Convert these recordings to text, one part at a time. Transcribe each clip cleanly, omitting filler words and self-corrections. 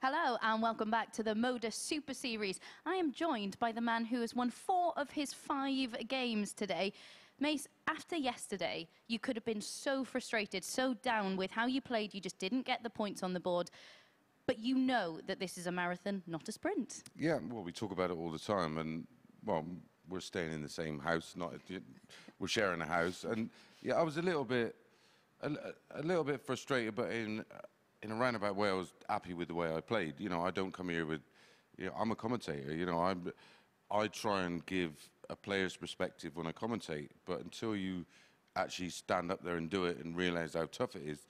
Hello and welcome back to the Modus Super Series. I am joined by the man who has won 4 of his 5 games today. Mace, after yesterday, you could have been so frustrated, so down with how you played, you just didn't get the points on the board. But you know that this is a marathon, not a sprint. Yeah, well, we talk about it all the time, and, well, we're staying in the same house, we're sharing a house, and, yeah, I was a little bit frustrated, but in a roundabout way, I was happy with the way I played. You know, I don't come here with, I'm a commentator, I try and give a player's perspective when I commentate, but until you actually stand up there and do it and realize how tough it is,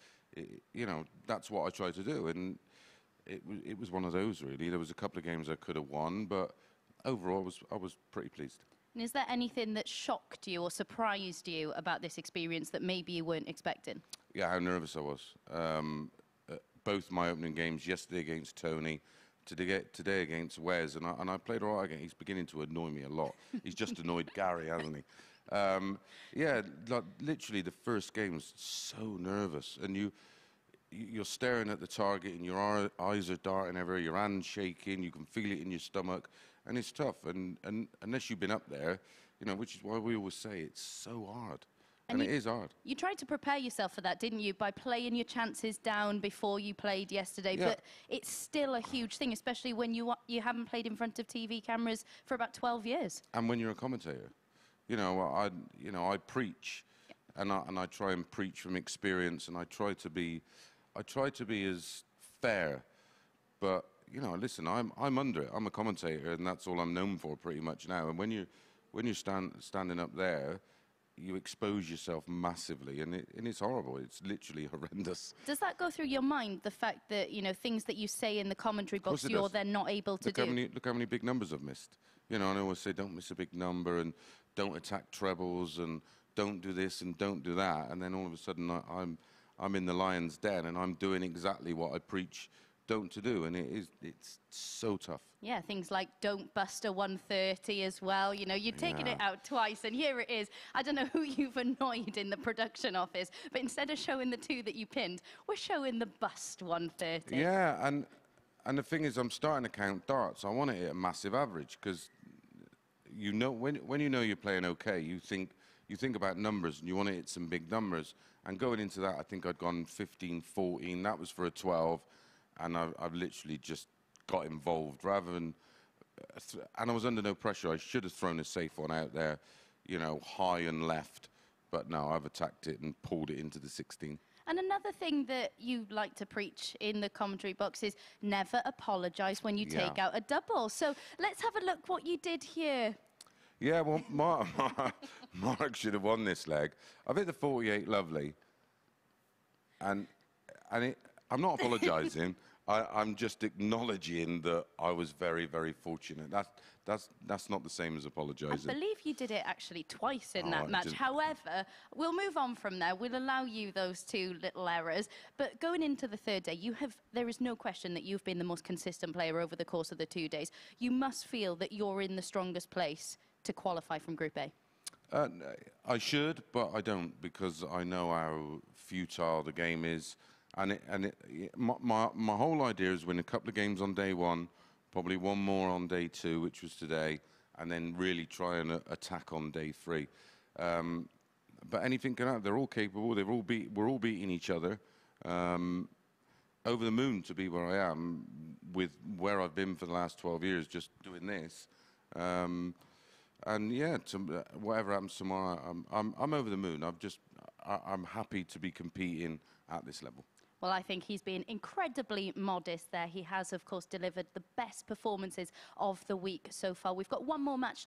that's what I try to do, and it was one of those, really. There was a couple of games I could have won, but overall, I was pretty pleased. And is there anything that shocked you or surprised you about this experience that maybe you weren't expecting? Yeah, how nervous I was. Both my opening games, yesterday against Tony, today against Wes, and I played all right again. He's beginning to annoy me a lot. He's just annoyed Gary, hasn't he? Yeah, like, literally the first game was so nervous, and you're staring at the target, and your eyes are darting everywhere, your hand's shaking, you can feel it in your stomach, and it's tough. And unless you've been up there, which is why we always say it's so hard. And it is hard. You tried to prepare yourself for that, didn't you, by playing your chances down before you played yesterday. Yeah. But it's still a huge thing, especially when you haven't played in front of TV cameras for about 12 years. And when you're a commentator, I preach, and I try and preach from experience, and I try to be as fair. But listen, I'm under it. I'm a commentator, and that's all I'm known for pretty much now. And when you're standing up there, you expose yourself massively, and it's horrible. It's literally horrendous. Does that go through your mind, the fact that, things that you say in the commentary box, you're then not able to do? Look how many big numbers I've missed. I always say, don't miss a big number, and don't attack trebles, and don't do this, and don't do that. And then all of a sudden, I'm in the lion's den, and I'm doing exactly what I preach don't to do, and it's so tough. Yeah, things like don't bust a 130 as well. You've taken it out twice, and here it is. I don't know who you've annoyed in the production office, but instead of showing the 2 that you pinned, we're showing the bust 130. Yeah, and the thing is, I'm starting to count darts. I want to hit a massive average, because when you know you're playing okay, you think about numbers, and you want to hit some big numbers. And going into that, I think I'd gone 15, 14. That was for a 12. And I've literally just got involved rather than, and I was under no pressure. I should have thrown a safe one out there, high and left. But no, I've attacked it and pulled it into the 16. And another thing that you like to preach in the commentary box is never apologise when you take out a double. So let's have a look what you did here. Yeah, well, Mark should have won this leg. I've hit the 48 lovely. And I'm not apologising. I'm just acknowledging that I was very, very fortunate. That's not the same as apologising. I believe you did it actually twice in that match. However, we'll move on from there. We'll allow you those 2 little errors. But going into the 3rd day, there is no question that you've been the most consistent player over the course of the 2 days. You must feel that you're in the strongest place to qualify from Group A. I should, but I don't, because I know how futile the game is. My whole idea is win a couple of games on day 1, probably 1 more on day 2, which was today, and then really try and attack on day 3. But anything can happen. They're all capable. We're all beating each other. Over the moon to be where I am, with where I've been for the last 12 years, just doing this. And yeah, whatever happens tomorrow, I'm over the moon. I'm happy to be competing at this level. Well, I think he's been incredibly modest there. He has, of course, delivered the best performances of the week so far. We've got 1 more match